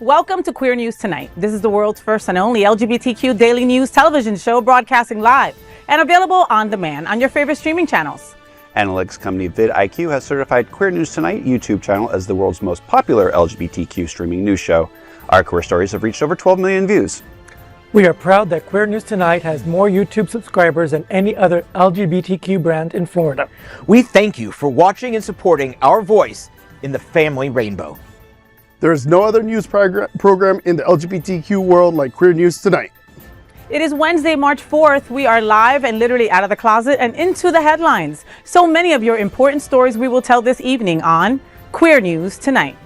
Welcome to Queer News Tonight. This is the world's first and only LGBTQ daily news television show broadcasting live and available on demand on your favorite streaming channels. Analytics company vidIQ has certified Queer News Tonight YouTube channel as the world's most popular LGBTQ streaming news show. Our queer stories have reached over 12 million views. We are proud that Queer News Tonight has more YouTube subscribers than any other LGBTQ brand in Florida. We thank you for watching and supporting our voice in the family rainbow. There is no other news program in the LGBTQ world like Queer News Tonight. It is Wednesday, March 4th. We are live and literally out of the closet and into the headlines. So many of your important stories we will tell this evening on Queer News Tonight.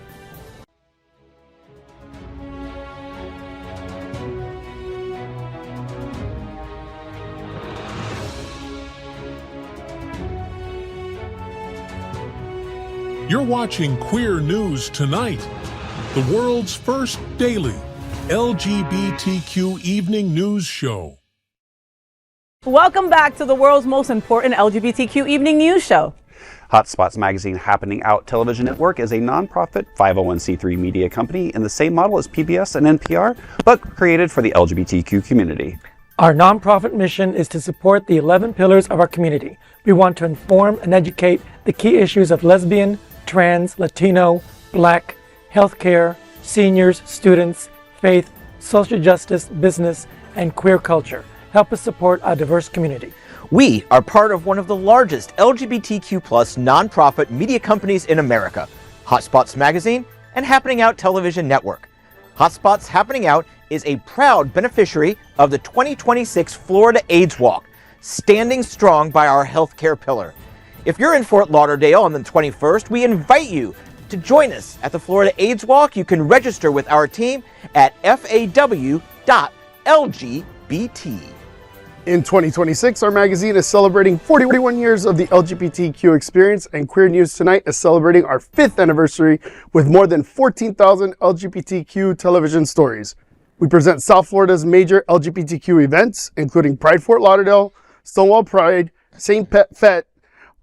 You're watching Queer News Tonight, the world's first daily LGBTQ evening news show. Welcome back to the world's most important LGBTQ evening news show. Hotspots Magazine Happening Out Television Network is a nonprofit 501c3 media company in the same model as PBS and NPR, but created for the LGBTQ community. Our nonprofit mission is to support the 11 pillars of our community. We want to inform and educate the key issues of lesbian, trans, Latino, Black, healthcare, seniors, students, faith, social justice, business, and queer culture. Help us support our diverse community. We are part of one of the largest LGBTQ plus nonprofit media companies in America, Hotspots Magazine and Happening Out Television Network. Hotspots Happening Out is a proud beneficiary of the 2026 Florida AIDS Walk, standing strong by our healthcare pillar. If you're in Fort Lauderdale on the 21st, we invite you to join us at the Florida AIDS Walk. You can register with our team at faw.lgbt. In 2026, our magazine is celebrating 41 years of the LGBTQ experience, and Queer News Tonight is celebrating our 5th anniversary with more than 14,000 LGBTQ television stories. We present South Florida's major LGBTQ events, including Pride Fort Lauderdale, Stonewall Pride, St. Pet Fete.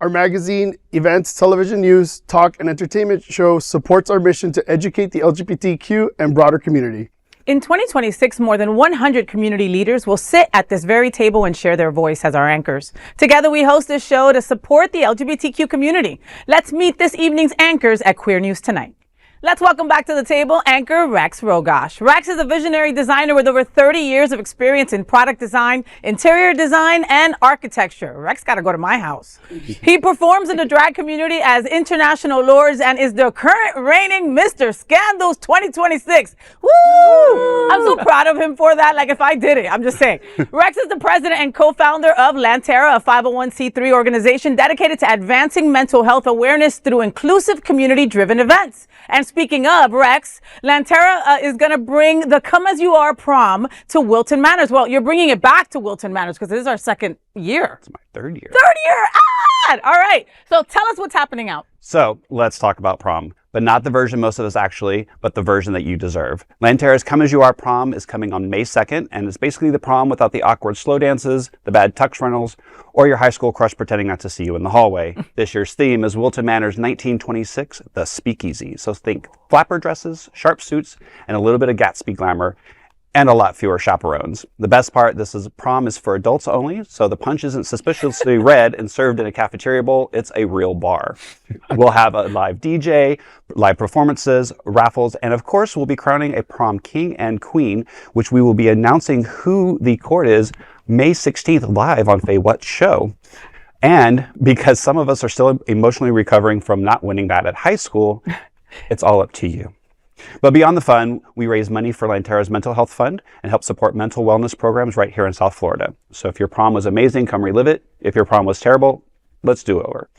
Our magazine, events, television news, talk, and entertainment show supports our mission to educate the LGBTQ and broader community. In 2026, more than 100 community leaders will sit at this very table and share their voice as our anchors. Together, we host this show to support the LGBTQ community. Let's meet this evening's anchors at Queer News Tonight. Let's welcome back to the table anchor Rex Rogosch. Rex is a visionary designer with over 30 years of experience in product design, interior design, and architecture. Rex got to go to my house. He performs in the drag community as International Lords and is the current reigning Mr. Scandals 2026. Woo! I'm so proud of him for that. Like if I did it, I'm just saying. Rex is the president and co-founder of Lanterna, a 501c3 organization dedicated to advancing mental health awareness through inclusive community-driven events. And speaking of Rex, Lanterna is going to bring the Come As You Are prom to Wilton Manors. Well, you're bringing it back to Wilton Manors because this is our 2nd year. It's my 3rd year. 3rd year! Ah! All right. So tell us what's happening out. So let's talk about prom, but not the version most of us actually, but the version that you deserve. Lanterna's Come As You Are prom is coming on May 2nd, and it's basically the prom without the awkward slow dances, the bad tux rentals, or your high school crush pretending not to see you in the hallway. This year's theme is Wilton Manors 1926, the Speakeasy. So think flapper dresses, sharp suits, and a little bit of Gatsby glamour, and a lot fewer chaperones. The best part, prom is for adults only, so the punch isn't suspiciously red and served in a cafeteria bowl. It's a real bar. We'll have a live DJ, live performances, raffles, and of course we'll be crowning a prom king and queen, which we will be announcing who the court is May 16th live on FayWhat show. And because some of us are still emotionally recovering from not winning that at high school, it's all up to you. But beyond the fun, we raise money for Lanterna's Mental Health Fund and help support mental wellness programs right here in South Florida. So if your prom was amazing, come relive it. If your prom was terrible, let's do it over.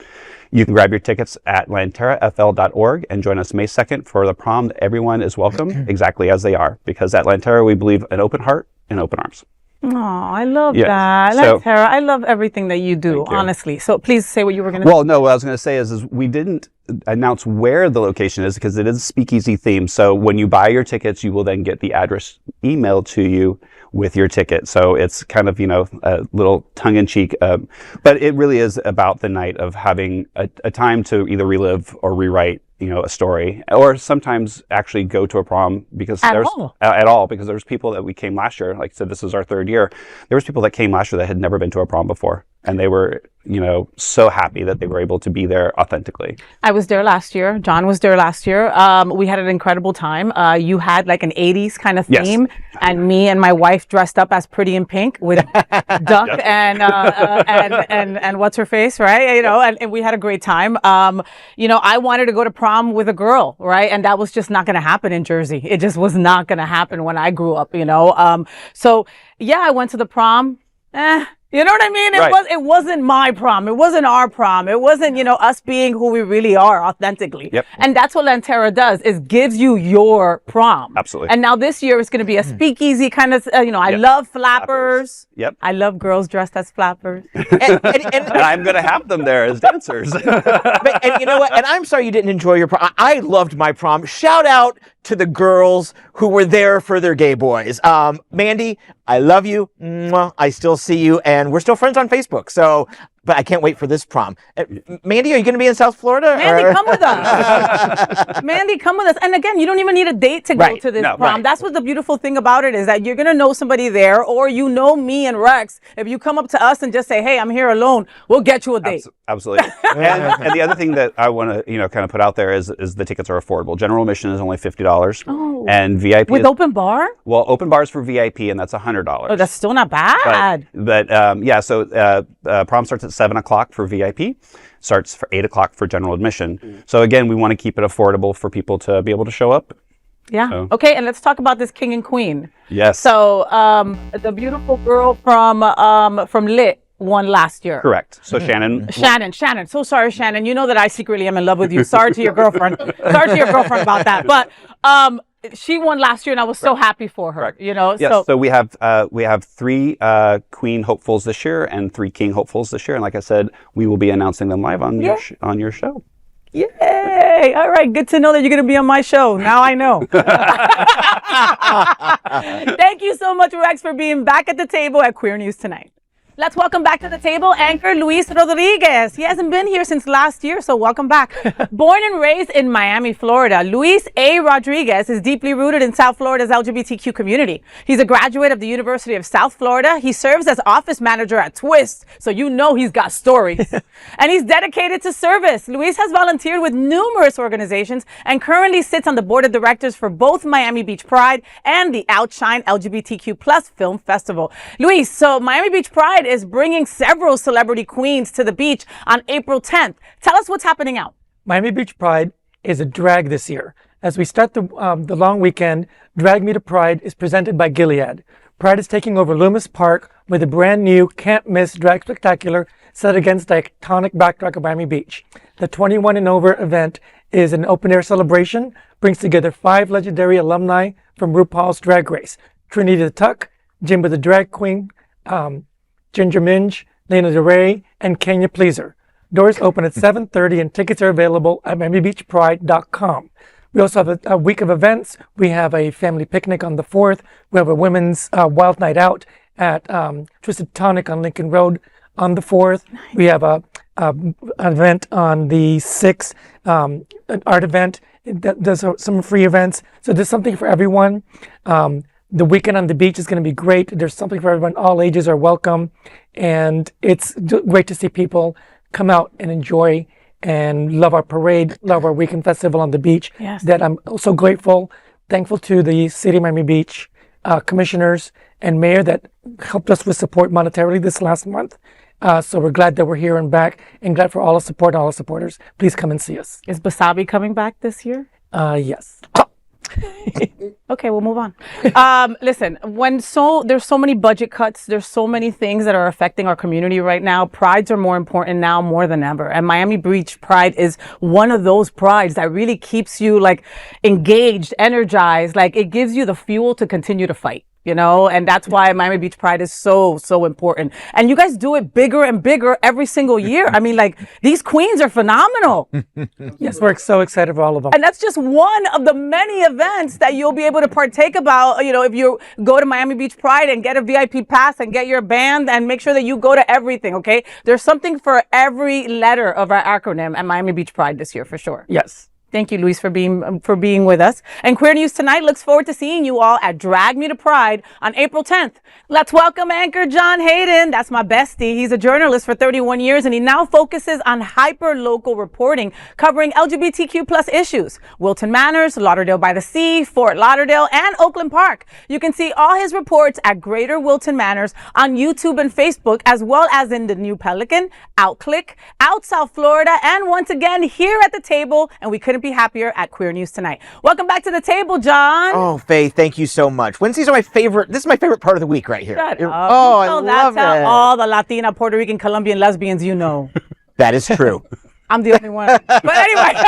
You can grab your tickets at lanternafl.org and join us May 2nd for the prom. Everyone is welcome exactly as they are, because at Lanterna we believe an open heart and open arms. Oh, I love that. Lanterna, I love everything that you do, honestly. So please say what you were going to say. Well, no, what I was going to say is we didn't announce where the location is because it is a speakeasy theme. So when you buy your tickets, you will then get the address emailed to you with your ticket. So it's kind of, a little tongue-in-cheek, but it really is about the night of having a time to either relive or rewrite a story, or sometimes actually go to a prom because At all, because there's people that we came last year. Like I said, this is our third year. There was people that came last year that had never been to a prom before, and they were, so happy that they were able to be there authentically. I was there last year. John was there last year. We had an incredible time. You had like an 80s kind of theme, and me and my wife dressed up as Pretty in Pink with Duck and what's her face, right? And we had a great time. I wanted to go to prom with a girl, right? And that was just not going to happen in Jersey. It just was not going to happen when I grew up, So yeah, I went to the prom. You know what I mean? It wasn't my prom. It wasn't our prom. It wasn't, us being who we really are authentically. Yep. And that's what Lanterna does, is gives you your prom. Absolutely. And now this year it's going to be a speakeasy kind of, I love flappers. Yep. I love girls dressed as flappers. And I'm going to have them there as dancers. And you know what? And I'm sorry you didn't enjoy your prom. I loved my prom. Shout out to the girls who were there for their gay boys. Mandy, I love you. Mwah. I still see you, and we're still friends on Facebook. So, but I can't wait for this prom. Mandy, are you going to be in South Florida? Mandy, come with us. Mandy, come with us. And again, you don't even need a date to go to this prom. Right. That's what the beautiful thing about it is, that you're going to know somebody there, or me and Rex. If you come up to us and just say, hey, I'm here alone, we'll get you a date. Absolutely. and the other thing that I want to, kind of put out there is the tickets are affordable. General admission is only $50. Oh. And VIP With open bar? Well, open bars for VIP, and that's $100. Oh, that's still not bad. But so prom starts at 7 o'clock for VIP, starts for 8 o'clock for general admission. So again, we want to keep it affordable for people to be able to show up. Yeah. So. Okay, and let's talk about this king and queen. Yes. So the beautiful girl from Lit won last year. Correct. So Shannon. So sorry, Shannon. You know that I secretly am in love with you. Sorry to your girlfriend. Sorry to your girlfriend about that. But she won last year, and I was so happy for her. Correct. Yes. So we have 3 queen hopefuls this year and 3 king hopefuls this year, and like I said, we will be announcing them live on your show. Yay! All right, good to know that you're going to be on my show. Now I know. Thank you so much, Rex, for being back at the table at Queer News Tonight. Let's welcome back to the table anchor Luis Rodriguez. He hasn't been here since last year, so welcome back. Born and raised in Miami, Florida, Luis A. Rodriguez is deeply rooted in South Florida's LGBTQ community. He's a graduate of the University of South Florida. He serves as office manager at Twist, so he's got stories. And he's dedicated to service. Luis has volunteered with numerous organizations and currently sits on the board of directors for both Miami Beach Pride and the Outshine LGBTQ+ Film Festival. Luis, so Miami Beach Pride is bringing several celebrity queens to the beach on April 10th. Tell us what's happening out. Miami Beach Pride is a drag this year. As we start the long weekend, Drag Me to Pride is presented by Gilead. Pride is taking over Loomis Park with a brand new can't-miss drag spectacular set against the iconic backdrop of Miami Beach. The 21 and over event is an open-air celebration, brings together 5 legendary alumni from RuPaul's Drag Race: Trinity the Tuck, Jimbo the Drag Queen, Ginger Minge, Lena Del Rey, and Kenya Pleaser. Doors open at 7:30 and tickets are available at MiamiBeachPride.com. We also have a week of events. We have a family picnic on the 4th. We have a women's wild night out at Twisted Tonic on Lincoln Road on the 4th. We have an event on the 6th, an art event. There's some free events. So there's something for everyone. The weekend on the beach is going to be great. There's something for everyone. All ages are welcome. And it's great to see people come out and enjoy and love our parade, love our weekend festival on the beach. Yes. That I'm so grateful, thankful to the City of Miami Beach commissioners and mayor that helped us with support monetarily this last month. So we're glad that we're here and back, and glad for all the support, all the supporters. Please come and see us. Is Basabi coming back this year? Yes. Okay, we'll move on. Listen, there's so many budget cuts, there's so many things that are affecting our community right now. Prides are more important now more than ever. And Miami Beach Pride is one of those prides that really keeps you engaged, energized. It gives you the fuel to continue to fight. And that's why Miami Beach Pride is so, so important. And you guys do it bigger and bigger every single year. I mean, these queens are phenomenal. Yes, we're so excited for all of them. And that's just one of the many events that you'll be able to partake about, if you go to Miami Beach Pride and get a VIP pass and get your band, and make sure that you go to everything, okay? There's something for every letter of our acronym at Miami Beach Pride this year, for sure. Yes. Thank you, Luis, for being with us. And Queer News Tonight looks forward to seeing you all at Drag Me to Pride on April 10th. Let's welcome anchor John Hayden. That's my bestie. He's a journalist for 31 years, and he now focuses on hyper-local reporting covering LGBTQ plus issues. Wilton Manors, Lauderdale by the Sea, Fort Lauderdale, and Oakland Park. You can see all his reports at Greater Wilton Manors on YouTube and Facebook, as well as in the New Pelican, Outclick, Out South Florida, and once again here at the table, and we couldn't be happier at Queer News Tonight. Welcome back to the table, John. Oh, Faye, thank you so much. Wednesdays are my favorite. This is my favorite part of the week right here. Shut up. Oh, I love it. All the Latina, Puerto Rican, Colombian lesbians you know. That is true. I'm the only one. But anyway,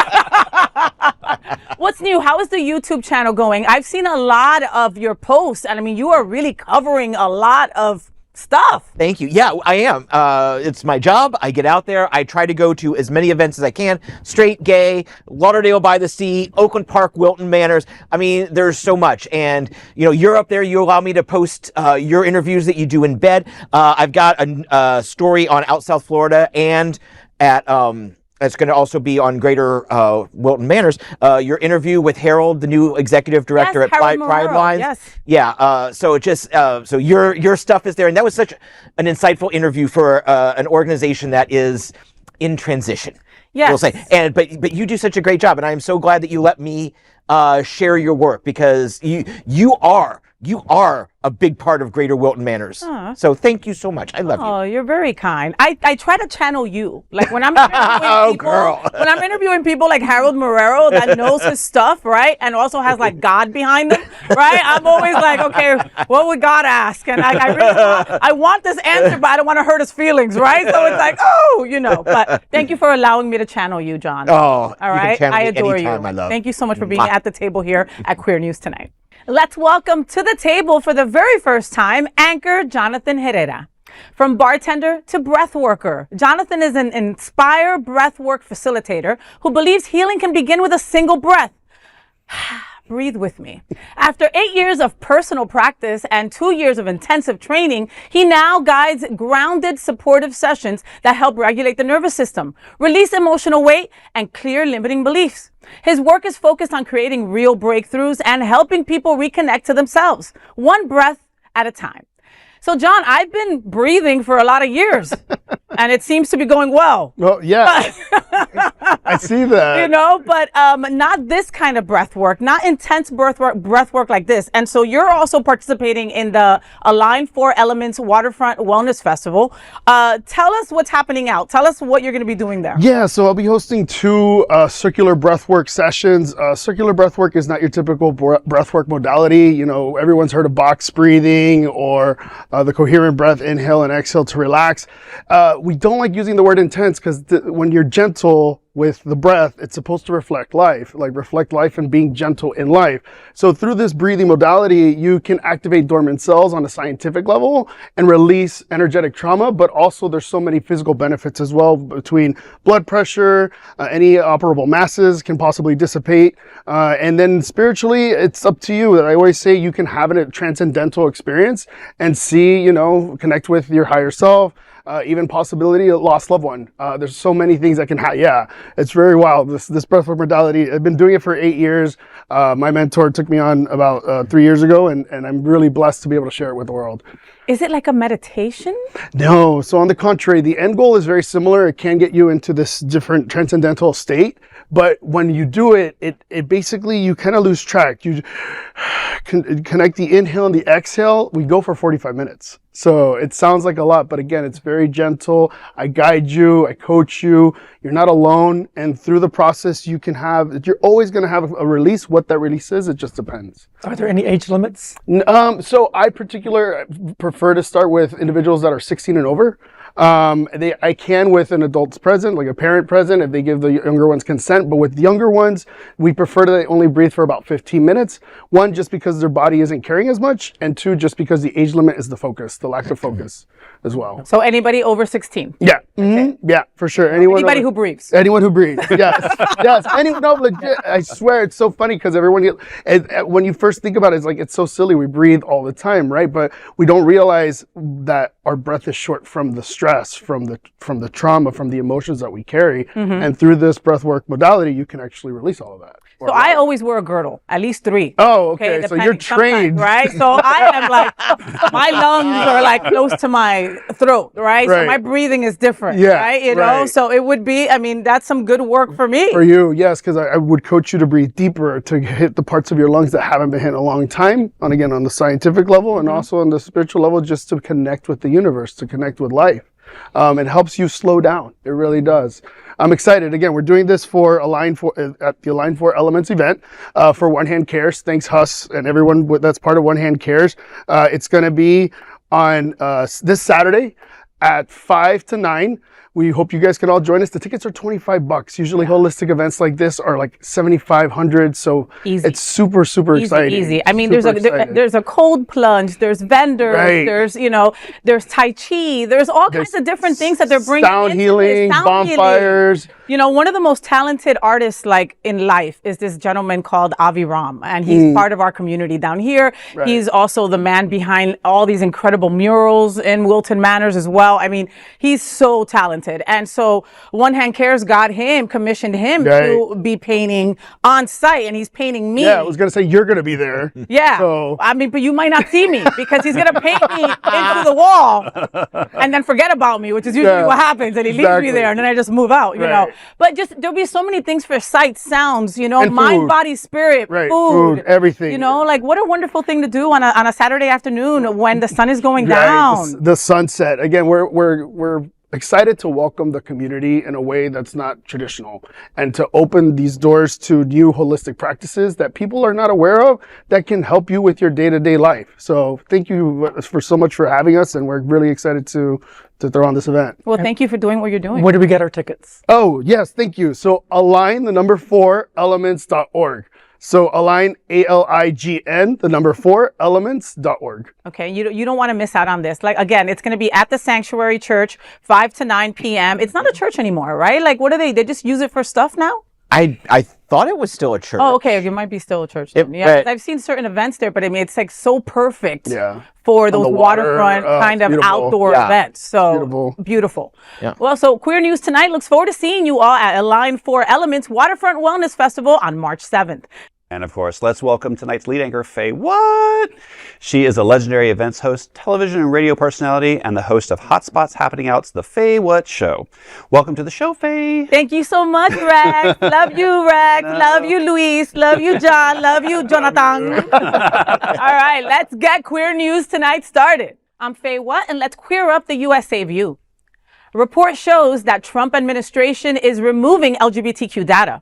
what's new? How is the YouTube channel going? I've seen a lot of your posts, and I mean, you are really covering a lot of stuff. Thank you. Yeah, I am. It's my job. I get out there. I try to go to as many events as I can. Straight, gay, Lauderdale by the Sea, Oakland Park, Wilton Manors. I mean, there's so much. And, you know, you're up there. You allow me to post your interviews that you do in bed. I've got a story on Out South Florida and at... it's going to also be on Greater Wilton Manors. Your interview with Harold, the new executive director at Pride Lines. Yes. Yeah. So it just so your stuff is there, and that was such an insightful interview for an organization that is in transition. Yes. We'll say. And but you do such a great job, and I am so glad that you let me share your work, because you are a big part of Greater Wilton Manors. So thank you so much. I love you. Oh, you're very kind. I try to channel you. Like when I'm interviewing when I'm interviewing people like Harold Marrero that knows his stuff, right? And also has like God behind them, right? I'm always like, okay, what would God ask? And I want this answer, but I don't want to hurt his feelings, right? So it's like, oh, you know. But thank you for allowing me to channel you, John. Oh, all right. I adore you. My love. Thank you so much for being at the table here at Queer News Tonight. Let's welcome to the table for the very first time, anchor Jonathan Herrera. From bartender to breath worker, Jonathan is an inspired breathwork facilitator who believes healing can begin with a single breath. Breathe with me. After 8 years of personal practice and 2 years of intensive training, he now guides grounded, supportive sessions that help regulate the nervous system, release emotional weight, and clear limiting beliefs. His work is focused on creating real breakthroughs and helping people reconnect to themselves, one breath at a time. So, John, I've been breathing for a lot of years, and it seems to be going well. Well, yeah, I see that. You know, but not this kind of breath work, not intense breath work like this. And so you're also participating in the Align 4 Elements Waterfront Wellness Festival. Tell us what's happening out. Tell us what you're going to be doing there. Yeah, so I'll be hosting 2 circular breathwork sessions. Circular breathwork is not your typical breathwork modality. You know, everyone's heard of box breathing or the coherent breath, inhale and exhale to relax. We don't like using the word intense because when you're gentle with the breath, it's supposed to reflect life and being gentle in life. So through this breathing modality, you can activate dormant cells on a scientific level and release energetic trauma, but also there's so many physical benefits as well between blood pressure, any operable masses can possibly dissipate. And then spiritually, it's up to you. I always say you can have a transcendental experience and see, you know, connect with your higher self. Even possibility of lost loved one. There's so many things that can happen. Yeah, it's very wild. This breathwork modality, I've been doing it for 8 years. My mentor took me on about 3 years ago, and I'm really blessed to be able to share it with the world. Is it like a meditation? No. So on the contrary, the end goal is very similar. It can get you into this different transcendental state. But when you do it, it basically, you kind of lose track. You connect the inhale and the exhale. We go for 45 minutes. So it sounds like a lot, but again, it's very gentle. I guide you, I coach you. You're not alone. And through the process, you're always going to have a release. What that release is, it just depends. Are there any age limits? So I prefer to start with individuals that are 16 and over. I can with an adult's present, like a parent present, if they give the younger ones consent. But with the younger ones, we prefer that they only breathe for about 15 minutes. 1, just because their body isn't carrying as much, and 2, just because the age limit is the lack of focus as well. So anybody over 16? Yeah. Mm-hmm. Yeah, for sure. Anybody who breathes. Anyone who breathes. Yes. Yes. No, legit. I swear it's so funny because when you first think about it, it's so silly. We breathe all the time, right? But we don't realize that our breath is short from the stress, from the trauma, from the emotions that we carry. And through this breathwork modality, you can actually release all of that. So I always wear a girdle, at least 3. Oh, okay. So you're trained, right? So I am like, my lungs are like close to my throat, right? So my breathing is different, right? You know, so it would be, I mean, that's some good work for me. For you, yes, because I would coach you to breathe deeper, to hit the parts of your lungs that haven't been hit in a long time. And again, on the scientific level and also on the spiritual level, just to connect with the universe, to connect with life. It helps you slow down. It really does. I'm excited. Again, we're doing this for at the Align 4 Elements event for One Hand Cares. Thanks, Huss, and everyone that's part of One Hand Cares. It's going to be on this Saturday at 5 to 9. We hope you guys can all join us. The tickets are $25. Usually holistic events like this are like $7,500. So it's super, super exciting. Easy. I mean, there's a cold plunge, there's vendors, there's, you know, there's Tai Chi, there's all kinds of different things that they're bringing. Sound healing, bonfires. You know, one of the most talented artists like in life is this gentleman called Avi Ram, and he's part of our community down here. He's also the man behind all these incredible murals in Wilton Manors as well. I mean, he's so talented. And so One Hand Cares commissioned him to be painting on site, and he's painting me. Yeah, I was going to say, you're going to be there. Yeah. So. I mean, but you might not see me because he's going to paint me into the wall and then forget about me, which is usually what happens. And he leaves me there, and then I just move out, you know. But just, there'll be so many things for sight, sounds, you know, mind, body, spirit, food, everything. You know, like what a wonderful thing to do on a Saturday afternoon when the sun is going down. The sunset. Again, we're excited to welcome the community in a way that's not traditional, and to open these doors to new holistic practices that people are not aware of that can help you with your day-to-day life. So thank you for so much for having us, and we're really excited to throw on this event. Well, thank you for doing what you're doing. Where do we get our tickets? Oh, yes, thank you. So Align, 4 elements.org. So Align, ALIGN, 4 elements.org. Okay, you don't want to miss out on this. Like, again, it's going to be at the Sanctuary Church, 5 to 9 p.m. It's not a church anymore, right? Like, what are they? They just use it for stuff now? I thought it was still a church. Oh, okay. It might be still a church. Yeah, I've seen certain events there, but I mean, it's like so perfect for those waterfront kind of outdoor events. So beautiful. Yeah. Well, so Queer News Tonight looks forward to seeing you all at Align 4 Elements Waterfront Wellness Festival on March 7th. And of course, let's welcome tonight's lead anchor, FayWhat. She is a legendary events host, television and radio personality, and the host of Hotspots Happening Out's The FayWhat Show. Welcome to the show, Faye. Thank you so much, Rex. Love you, Rex. Love you, Luis. Love you, John. Love you, Jonathan. All right, let's get Queer News Tonight started. I'm FayWhat, and let's queer up the USA view. A report shows that Trump administration is removing LGBTQ data.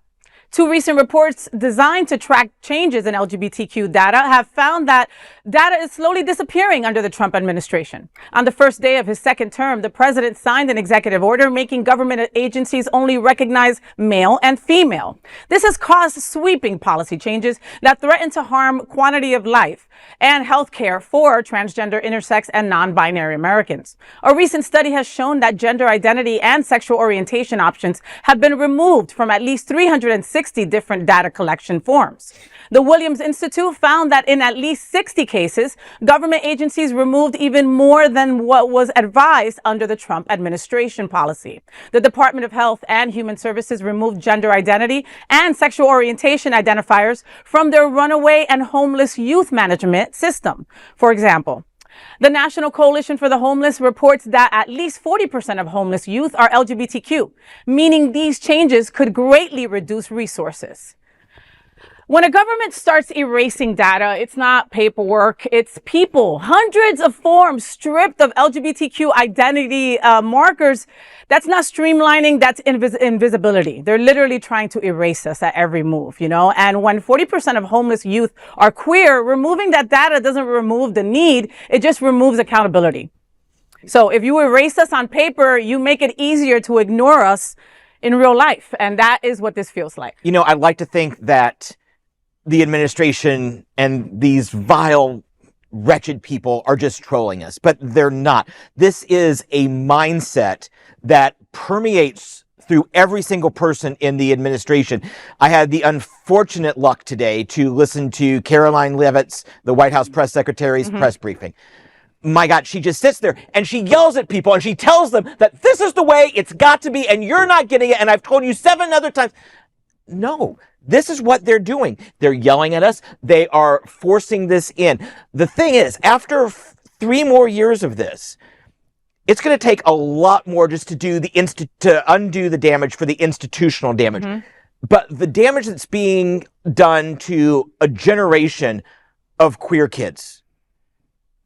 2 recent reports designed to track changes in LGBTQ data have found that data is slowly disappearing under the Trump administration. On the first day of his second term, the president signed an executive order making government agencies only recognize male and female. This has caused sweeping policy changes that threaten to harm quality of life and health care for transgender, intersex, and non-binary Americans. A recent study has shown that gender identity and sexual orientation options have been removed from at least 360 different data collection forms. The Williams Institute found that in at least 60 cases, government agencies removed even more than what was advised under the Trump administration policy. The Department of Health and Human Services removed gender identity and sexual orientation identifiers from their runaway and homeless youth management system. For example, the National Coalition for the Homeless reports that at least 40% of homeless youth are LGBTQ, meaning these changes could greatly reduce resources. When a government starts erasing data, it's not paperwork, it's people. Hundreds of forms stripped of LGBTQ identity markers. That's not streamlining, that's invisibility. They're literally trying to erase us at every move, you know? And when 40% of homeless youth are queer, removing that data doesn't remove the need, it just removes accountability. So if you erase us on paper, you make it easier to ignore us in real life. And that is what this feels like. You know, I'd like to think that the administration and these vile, wretched people are just trolling us, but they're not. This is a mindset that permeates through every single person in the administration. I had the unfortunate luck today to listen to Caroline Leavitt's, the White House press secretary's press briefing. my God, she just sits there and she yells at people and she tells them that this is the way it's got to be and you're not getting it. And I've told you 7 other times. No, this is what they're doing. They're yelling at us. They are forcing this in. The thing is, after 3 more years of this, it's going to take a lot more just to undo the damage for the institutional damage. But the damage that's being done to a generation of queer kids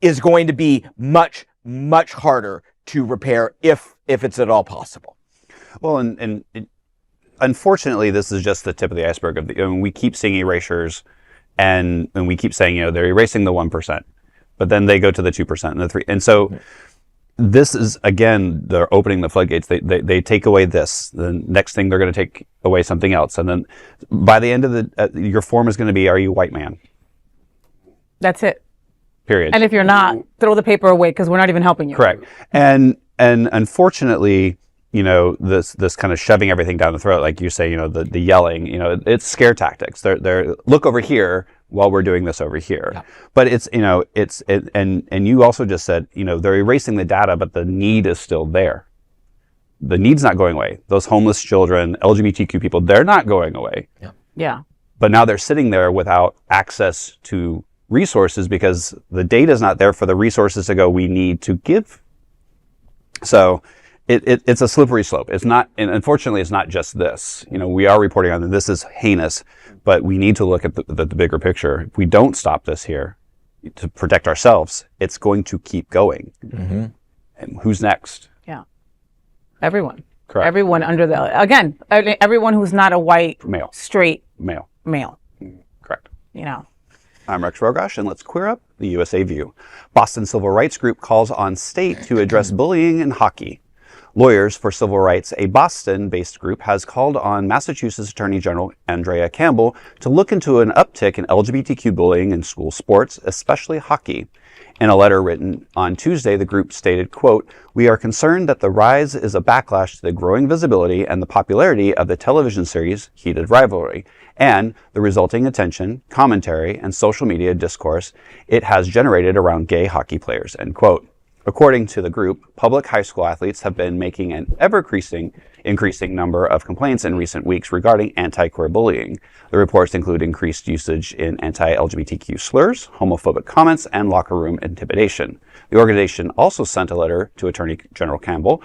is going to be much, much harder to repair if it's at all possible. Well, and unfortunately, this is just the tip of the iceberg. We keep seeing erasures, and we keep saying, they're erasing the 1%, but then they go to the 2% and the 3%. And so this is, again, they're opening the floodgates. They take away this. The next thing, they're going to take away something else. And then by the end of your form is going to be, are you white man? That's it. Period. And if you're not, throw the paper away because we're not even helping you. Correct. And unfortunately, this kind of shoving everything down the throat, like you say, the yelling, it's scare tactics. They're look over here while we're doing this over here. Yeah. But and you also just said, they're erasing the data, but the need is still there. The need's not going away. Those homeless children, LGBTQ people, they're not going away. Yeah. Yeah. But now they're sitting there without access to resources because the data is not there for the resources to go, we need to give. So it's a slippery slope. It's not, and unfortunately, it's not just this. We are reporting on that this is heinous, but we need to look at the bigger picture. If we don't stop this here to protect ourselves, it's going to keep going. Mm-hmm. And who's next? Yeah. Everyone. Correct. Everyone everyone who's not a white, male, straight male. Correct. I'm Rex Rogosch, and let's queer up the USA View. Boston Civil Rights Group calls on state to address bullying in hockey. Lawyers for Civil Rights, a Boston-based group, has called on Massachusetts Attorney General Andrea Campbell to look into an uptick in LGBTQ bullying in school sports, especially hockey. In a letter written on Tuesday, the group stated, quote, "We are concerned that the rise is a backlash to the growing visibility and the popularity of the television series Heated Rivalry, and the resulting attention, commentary, and social media discourse it has generated around gay hockey players," end quote. According to the group, public high school athletes have been making an increasing number of complaints in recent weeks regarding anti-queer bullying. The reports include increased usage in anti-LGBTQ slurs, homophobic comments, and locker room intimidation. The organization also sent a letter to Attorney General Campbell.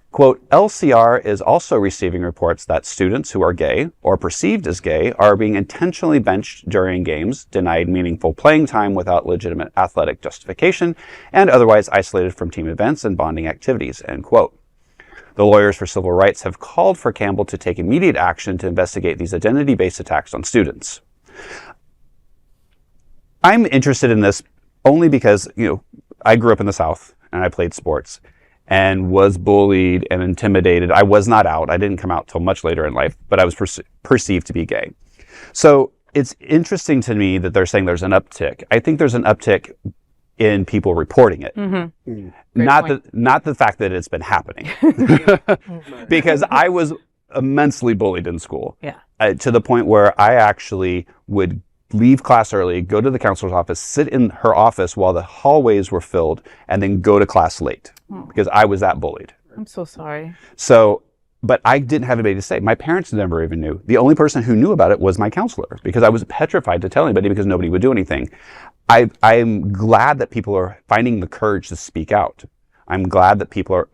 Quote, "LCR is also receiving reports that students who are gay or perceived as gay are being intentionally benched during games, denied meaningful playing time without legitimate athletic justification, and otherwise isolated from team events and bonding activities," end quote. The Lawyers for Civil Rights have called for Campbell to take immediate action to investigate these identity-based attacks on students. I'm interested in this only because, I grew up in the South and I played sports and was bullied and intimidated. I was not out. I didn't come out till much later in life, but I was perceived to be gay. So it's interesting to me that they're saying there's an uptick. I think there's an uptick in people reporting it. Mm-hmm. Not the fact that it's been happening. Because I was immensely bullied in school. Yeah. To the point where I actually would leave class early, go to the counselor's office, sit in her office while the hallways were filled, and then go to class late because I was that bullied. I'm so sorry. So, but I didn't have anybody to say. My parents never even knew. The only person who knew about it was my counselor because I was petrified to tell anybody because nobody would do anything. I'm glad that people are finding the courage to speak out. I'm glad that people are,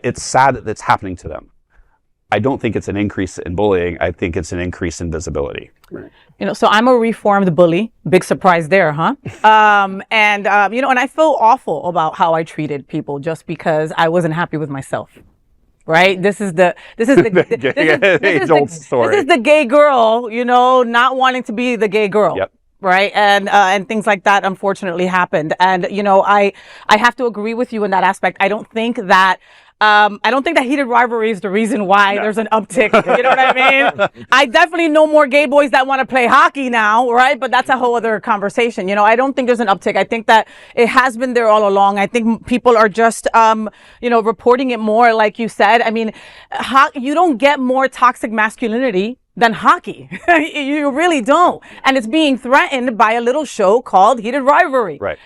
it's sad that it's happening to them. I don't think it's an increase in bullying. I think it's an increase in visibility. Right. So I'm a reformed bully. Big surprise there, huh? And I feel awful about how I treated people just because I wasn't happy with myself. Right? This is the gay girl, not wanting to be the gay girl. Yep. Right. And things like that unfortunately happened. And, I have to agree with you in that aspect. I don't think that heated rivalry is the reason why there's an uptick. You know what I mean? I definitely know more gay boys that want to play hockey now, right? But that's a whole other conversation. I don't think there's an uptick. I think that it has been there all along. I think people are just, reporting it more, like you said. I mean, you don't get more toxic masculinity than hockey. You really don't. And it's being threatened by a little show called Heated Rivalry. Right.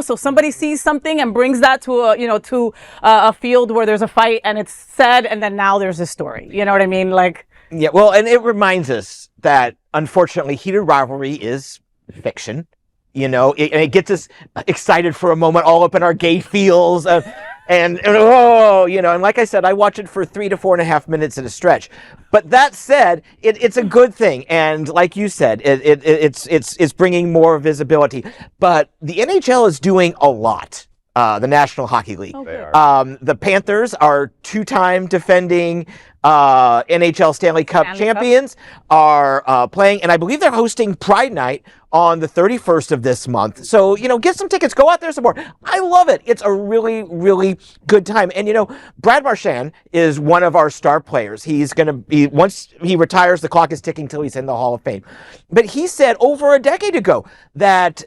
So somebody sees something and brings that to a field where there's a fight and it's said, and then now there's a story. You know what I mean? Yeah, well, and it reminds us that, unfortunately, Heated Rivalry is fiction. It gets us excited for a moment, all up in our gay feels. And like I said, I watch it for 3 to 4.5 minutes at a stretch. But that said, it's a good thing, and like you said, it's bringing more visibility. But the NHL is doing a lot. The National Hockey League. The Panthers are 2-time defending NHL Stanley Cup champions, are playing, and I believe they're hosting Pride Night on the 31st of this month. So, get some tickets, go out there, support. I love it. It's a really, really good time. And, Brad Marchand is one of our star players. He's going to be, once he retires, the clock is ticking till he's in the Hall of Fame. But he said over a decade ago that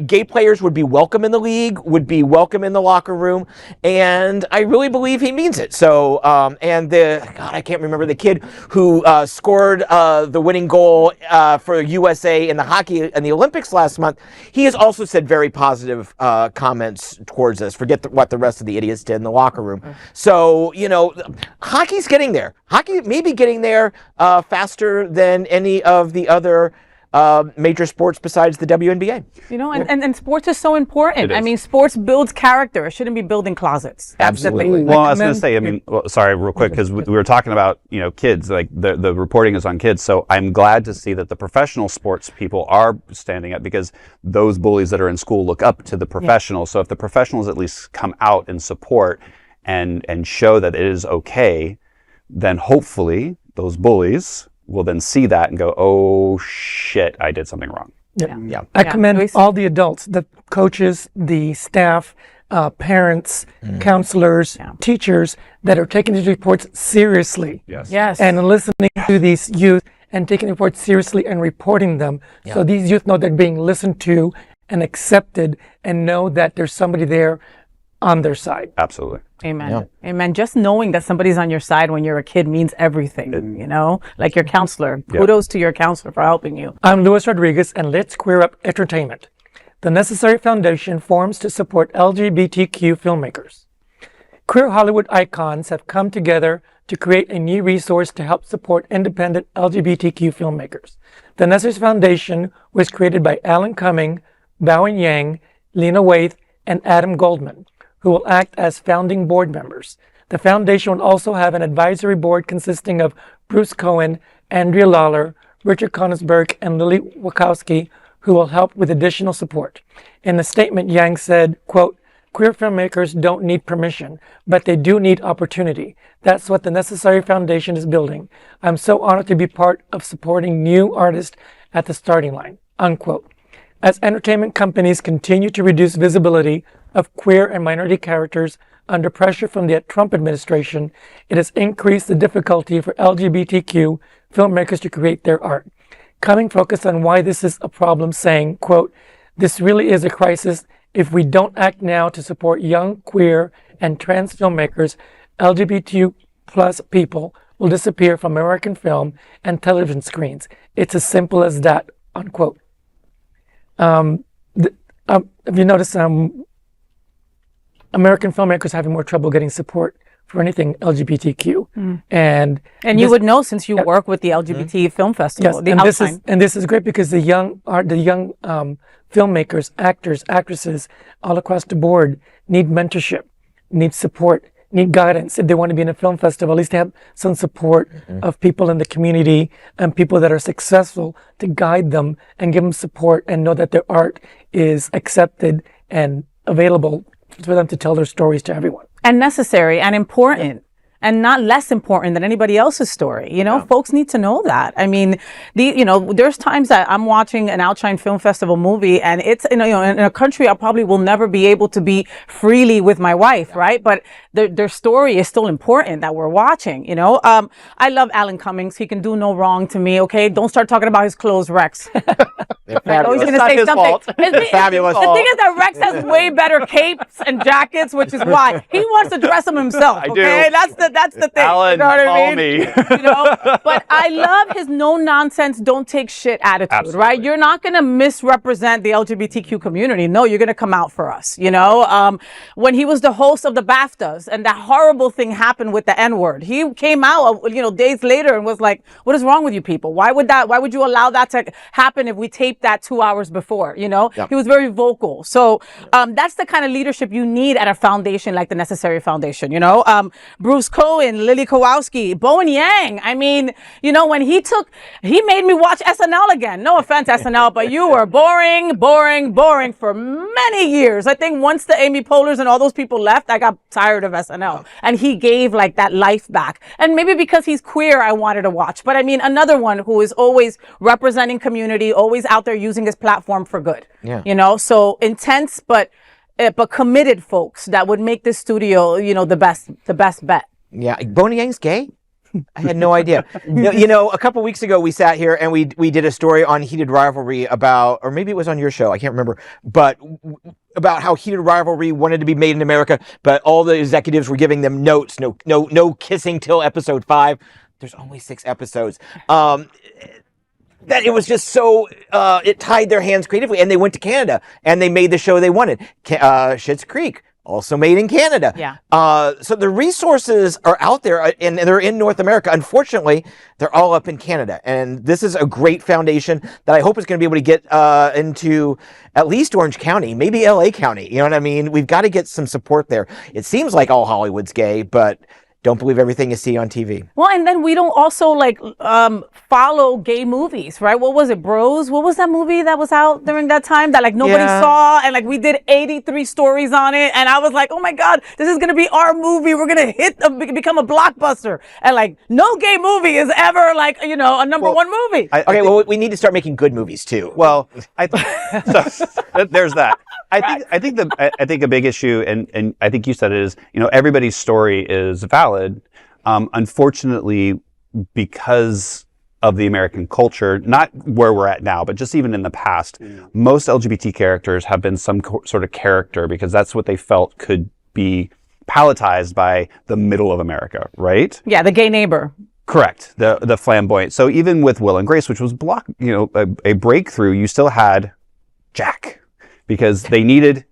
gay players would be welcome in the league, would be welcome in the locker room, and I really believe he means it. So, I can't remember the kid who scored the winning goal for USA in the Olympics last month. He has also said very positive comments towards us. Forget what the rest of the idiots did in the locker room. So, hockey's getting there. Hockey may be getting there faster than any of the other major sports besides the WNBA. And sports is so important. I mean, sports builds character. It shouldn't be building closets. Absolutely. Well, I was going to say, sorry, real quick, because we were talking about, kids, like the reporting is on kids. So I'm glad to see that the professional sports people are standing up, because those bullies that are in school look up to the professionals. So if the professionals at least come out and support and show that it is okay, then hopefully those bullies will then see that and go, oh shit, I did something wrong. Yeah. I commend all the adults, the coaches, the staff, parents, counselors, teachers that are taking these reports seriously. Yes. And listening to these youth and taking the reports seriously and reporting them. So these youth know they're being listened to and accepted and know that there's somebody there on their side. Absolutely. Amen. Yeah. Amen. Just knowing that somebody's on your side when you're a kid means everything, like your counselor. Kudos to your counselor for helping you. I'm Luis Rodriguez, and let's queer up entertainment. The Necessary Foundation forms to support LGBTQ filmmakers. Queer Hollywood icons have come together to create a new resource to help support independent LGBTQ filmmakers. The Necessary Foundation was created by Alan Cumming, Bowen Yang, Lena Waithe, and Adam Goldman, who will act as founding board members. The foundation will also have an advisory board consisting of Bruce Cohen, Andrea Lawler, Richard Koenigsberg, and Lily Wachowski, who will help with additional support. In the statement, Yang said, quote, "Queer filmmakers don't need permission, but they do need opportunity. That's what the Necessary Foundation is building. I'm so honored to be part of supporting new artists at the starting line," unquote. As entertainment companies continue to reduce visibility of queer and minority characters under pressure from the Trump administration, it has increased the difficulty for LGBTQ filmmakers to create their art. Cumming focused on why this is a problem, saying, quote, "This really is a crisis. If we don't act now to support young, queer, and trans filmmakers, LGBTQ plus people will disappear from American film and television screens. It's as simple as that," unquote. Have you noticed American filmmakers having more trouble getting support for anything LGBTQ? And you would know, since you work with the LGBT Film Festival. Yes, this is great, because the young filmmakers, actors, actresses all across the board need mentorship, need support, need guidance. If they want to be in a film festival, at least have some support of people in the community and people that are successful to guide them and give them support and know that their art is accepted and available for them to tell their stories to everyone. And necessary and important. And not less important than anybody else's story. Folks need to know that. I mean, there's times that I'm watching an Outshine Film Festival movie, and it's, in a country I probably will never be able to be freely with my wife, right? But their story is still important that we're watching, I love Alan Cummings. He can do no wrong to me, okay? Don't start talking about his clothes, Rex. Oh, he's It's gonna not say his something. fault. It's fabulous. The thing is that Rex has way better capes and jackets, which is why he wants to dress them himself. I do. Okay, that's the thing. Alan, you know what I call mean? me. You know, but I love his no nonsense, don't take shit attitude. Absolutely. Right? You're not gonna misrepresent the LGBTQ community. No, you're gonna come out for us. You know, when he was the host of the BAFTAs and that horrible thing happened with the N-word, he came out, days later and was like, "What is wrong with you people? Why would you allow that to happen if we taped that 2 hours before?" You know, he was very vocal. So that's the kind of leadership you need at a foundation like the Necessary Foundation. You know, Bruce Cohen, Lily Kowalski, Bowen Yang. I mean, when he made me watch SNL again. No offense, SNL, but you were boring for many years. I think once the Amy Poehler's and all those people left, I got tired of SNL. And he gave like that life back. And maybe because he's queer, I wanted to watch. But I mean, another one who is always representing community, always out there using his platform for good. Yeah. So intense, but committed folks that would make this studio, the best bet. Yeah, Boney Yang's gay? I had no idea. A couple weeks ago we sat here and we did a story on Heated Rivalry about, or maybe it was on your show, I can't remember, but about how Heated Rivalry wanted to be made in America, but all the executives were giving them notes, no kissing till episode 5. There's only 6 episodes. That it was just so, it tied their hands creatively, and they went to Canada and they made the show they wanted. Schitt's Creek, also made in Canada. Yeah. So the resources are out there and they're in North America. Unfortunately, they're all up in Canada. And this is a great foundation that I hope is going to be able to get into at least Orange County, maybe LA County. You know what I mean? We've got to get some support there. It seems like all Hollywood's gay, but don't believe everything you see on TV. Well, and then we don't also follow gay movies, right? What was it, Bros? What was that movie that was out during that time that nobody saw? And we did 83 stories on it. And I was like, oh my God, this is going to be our movie. We're going to become a blockbuster. And no gay movie is ever a number one movie. We need to start making good movies too. Well, so there's that. I think a big issue, and I think you said it is, everybody's story is valid. Unfortunately, because of the American culture, not where we're at now, but just even in the past, most LGBT characters have been some sort of character because that's what they felt could be palatized by the middle of America, right? Yeah, the gay neighbor. Correct. The flamboyant. So even with Will and Grace, which was a breakthrough, you still had Jack. Because they needed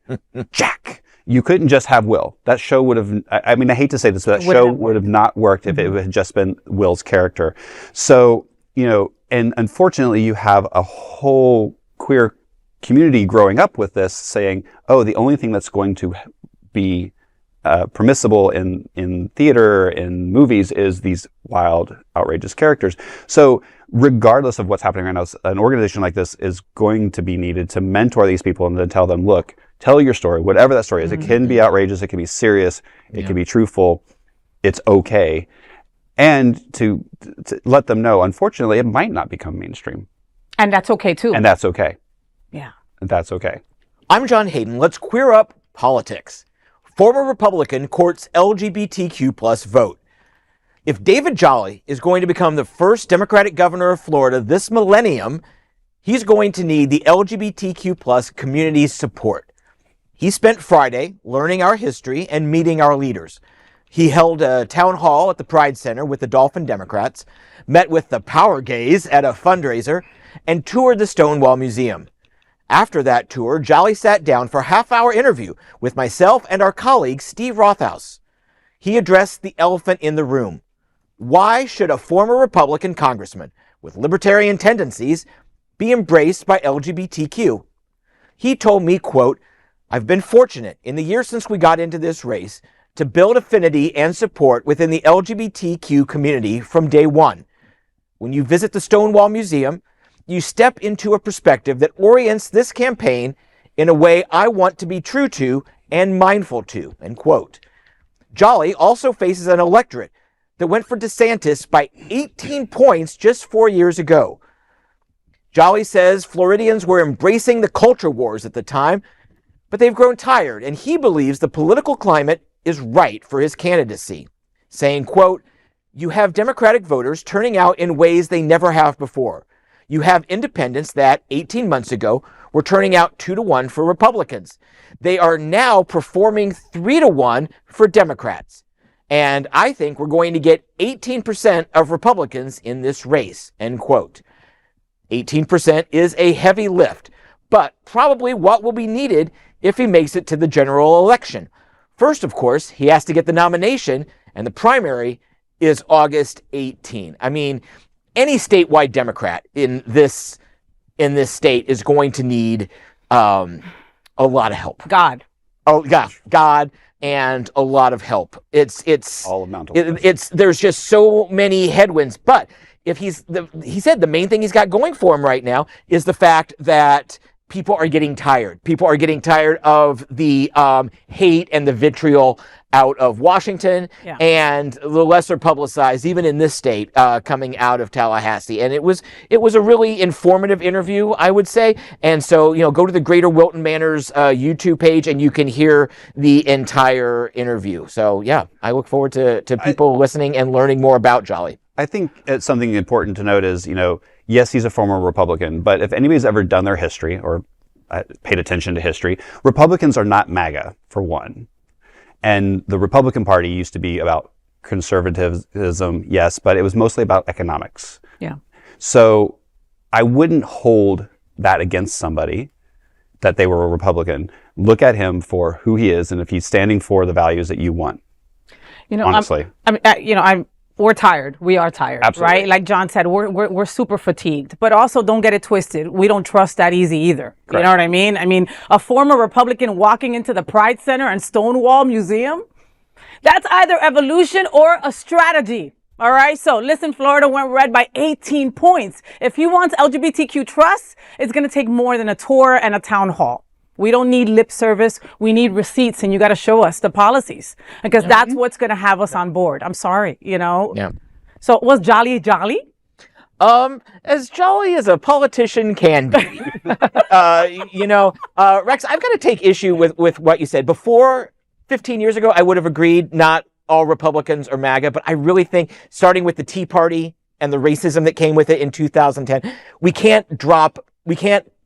Jack. You couldn't just have Will. That show would have, I hate to say this, but that show would have not worked if it had just been Will's character. So, and unfortunately you have a whole queer community growing up with this saying, oh, the only thing that's going to be permissible in theater, in movies, is these wild, outrageous characters. So regardless of what's happening right now, an organization like this is going to be needed to mentor these people and then tell them, look, tell your story, whatever that story is. It can be outrageous, it can be serious, it can be truthful, it's okay. And to let them know, unfortunately, it might not become mainstream. And that's okay too. And that's okay. Yeah. And that's okay. I'm John Hayden. Let's queer up politics. Former Republican courts LGBTQ plus vote. If David Jolly is going to become the first Democratic governor of Florida this millennium, he's going to need the LGBTQ plus community's support. He spent Friday learning our history and meeting our leaders. He held a town hall at the Pride Center with the Dolphin Democrats, met with the Power Gays at a fundraiser, and toured the Stonewall Museum. After that tour, Jolly sat down for a half-hour interview with myself and our colleague, Steve Rothaus. He addressed the elephant in the room. Why should a former Republican congressman with libertarian tendencies be embraced by LGBTQ? He told me, quote, I've been fortunate in the years since we got into this race to build affinity and support within the LGBTQ community from day one. When you visit the Stonewall Museum, you step into a perspective that orients this campaign in a way I want to be true to and mindful to, end quote. Jolly also faces an electorate that went for DeSantis by 18 points just 4 years ago. Jolly says Floridians were embracing the culture wars at the time, but they've grown tired, and he believes the political climate is right for his candidacy, saying, quote, you have Democratic voters turning out in ways they never have before. You have independents that 18 months ago were turning out 2-to-1 for Republicans. They are now performing 3-to-1 for Democrats. And I think we're going to get 18% of Republicans in this race, end quote. 18% is a heavy lift, but probably what will be needed if he makes it to the general election. First, of course, he has to get the nomination, and the primary is August 18. I mean, any statewide Democrat in this state is going to need a lot of help. God. Oh, yeah, God and a lot of help. It's all of Mount there's just so many headwinds. But if he said the main thing he's got going for him right now is the fact that people are getting tired. People are getting tired of the hate and the vitriol out of Washington and the lesser publicized, even in this state, coming out of Tallahassee. And it was a really informative interview, I would say. And so, go to the Greater Wilton Manors YouTube page and you can hear the entire interview. So, yeah, I look forward to people listening and learning more about Jolly. I think it's something important to note is, yes, he's a former Republican, but if anybody's ever done their history or paid attention to history, Republicans are not MAGA, for one. And the Republican Party used to be about conservatism, yes, but it was mostly about economics. Yeah. So I wouldn't hold that against somebody that they were a Republican. Look at him for who he is and if he's standing for the values that you want. Honestly. We're tired. We are tired, Absolutely. Right? Like John said, we're super fatigued. But also, don't get it twisted. We don't trust that easy either. Correct. You know what I mean? I mean, a former Republican walking into the Pride Center and Stonewall Museum, that's either evolution or a strategy. All right? So, listen, Florida went red by 18 points. If he wants LGBTQ trust, it's going to take more than a tour and a town hall. We don't need lip service. We need receipts, and you got to show us the policies because that's what's going to have us on board. I'm sorry, Yeah. So was Jolly jolly? As jolly as a politician can be. Rex, I've got to take issue with what you said. Before 15 years ago, I would have agreed not all Republicans are MAGA, but I really think starting with the Tea Party and the racism that came with it in 2010,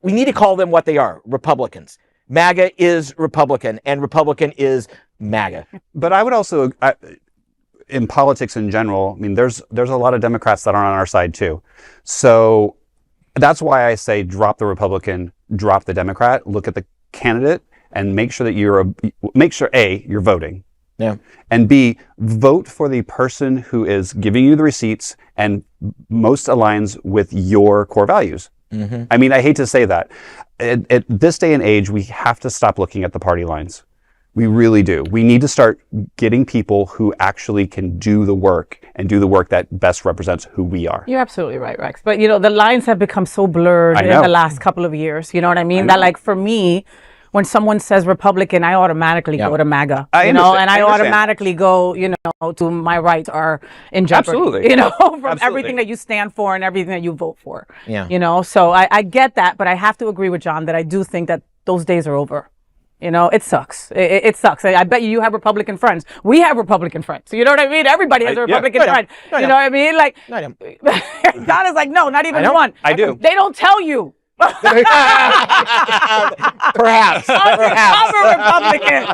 we need to call them what they are, Republicans. MAGA is Republican, and Republican is MAGA. But I would also, in politics in general, I mean, there's a lot of Democrats that are on our side too. So that's why I say drop the Republican, drop the Democrat, look at the candidate, and make sure that A, you're voting. Yeah. And B, vote for the person who is giving you the receipts and most aligns with your core values. Mm-hmm. I mean, I hate to say that. At this day and age, we have to stop looking at the party lines. We really do. We need to start getting people who actually can do the work and do the work that best represents who we are. You're absolutely right, Rex. But, the lines have become so blurred in the last couple of years. You know what I mean? That, like, for me, when someone says Republican, I automatically go to MAGA, and I automatically go, to my rights are in jeopardy, Absolutely. from everything that you stand for and everything that you vote for, Yeah. So I get that, but I have to agree with John that I do think that those days are over. It sucks. It sucks. I bet you have Republican friends. We have Republican friends. You know what I mean? Everybody has a Republican friend. You know what I mean? Like, John is like, no, not even one. I do. They don't tell you. Perhaps. Republican.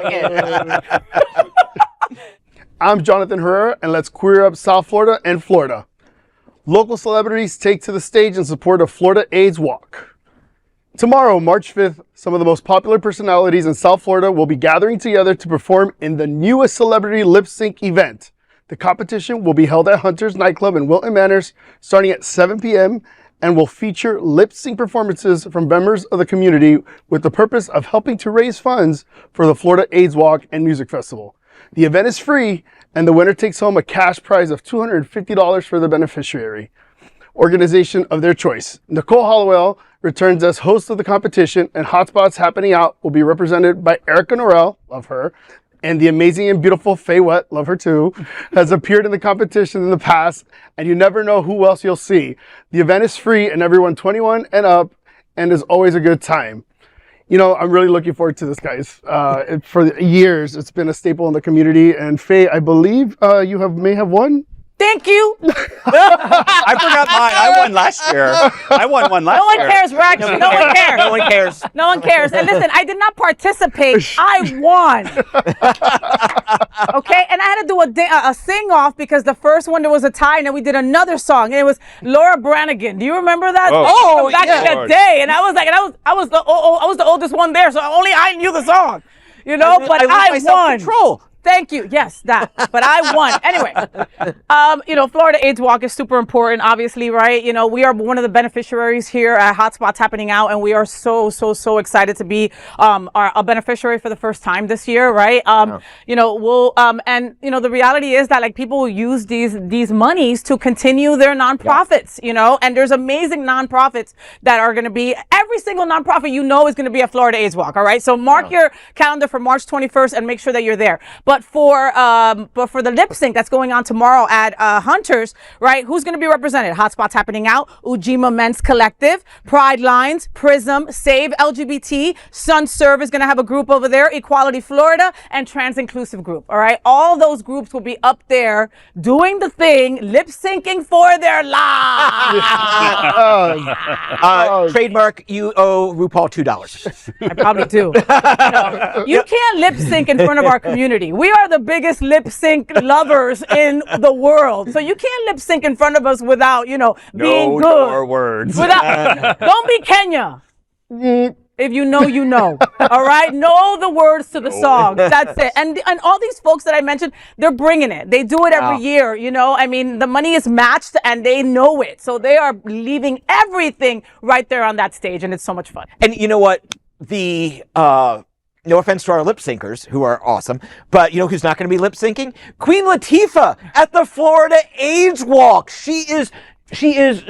I'm Jonathan Herrera, and let's queer up South Florida and Florida. Local celebrities take to the stage in support of Florida AIDS Walk. Tomorrow, March 5th, some of the most popular personalities in South Florida will be gathering together to perform in the newest celebrity lip sync event. The competition will be held at Hunter's Nightclub in Wilton Manors starting at 7 p.m. and will feature lip sync performances from members of the community with the purpose of helping to raise funds for the Florida AIDS Walk and Music Festival. The event is free, and the winner takes home a cash prize of $250 for the beneficiary organization of their choice. Nicole Hollowell returns as host of the competition, and Hotspots Happening Out will be represented by Erica Norell, love her, and the amazing and beautiful FayWhat, love her too, has appeared in the competition in the past, and you never know who else you'll see. The event is free, and everyone 21 and up, and is always a good time. I'm really looking forward to this, guys. For years, it's been a staple in the community, and Faye, I believe you may have won Thank you. I forgot mine. I won last year. I won one last No year. one cares, Rex. No one cares. No one cares. No one cares. And listen, I did not participate. I won. Okay, and I had to do a sing off because the first one there was a tie, and then we did another song, and it was Laura Branigan. Do you remember that? Oh, back yeah. in the day, and I was like, I was the oldest one there, so only I knew the song. You know, but I lose my won. self-control. Thank you. Yes, that. But I won. Anyway, Florida AIDS Walk is super important, obviously, right? You know, we are one of the beneficiaries here at Hotspots Happening Out, and we are so excited to be a beneficiary for the first time this year, right? The reality is that like people will use these monies to continue their nonprofits, and there's amazing nonprofits that are going to be, every single nonprofit is going to be at Florida AIDS Walk, all right? So mark your calendar for March 21st and make sure that you're there. But for the lip sync that's going on tomorrow at Hunters, right? Who's going to be represented? Hotspots Happening Out, Ujima Men's Collective, Pride Lines, Prism, Save LGBT, Sun Serve is going to have a group over there, Equality Florida, and Trans Inclusive Group. All right, all those groups will be up there doing the thing, lip syncing for their lives. Trademark, you owe RuPaul $2. I probably do. You can't lip sync in front of our community. We are the biggest lip sync lovers in the world. So you can't lip sync in front of us without, being good. No more words. Don't be Kenya. If you know, you know. All right? Know the words to the song. That's it. And all these folks that I mentioned, they're bringing it. They do it every year, I mean, the money is matched and they know it. So they are leaving everything right there on that stage, and it's so much fun. And you know what? No offense to our lip syncers, who are awesome, but you know who's not going to be lip syncing? Queen Latifah at the Florida AIDS Walk. She is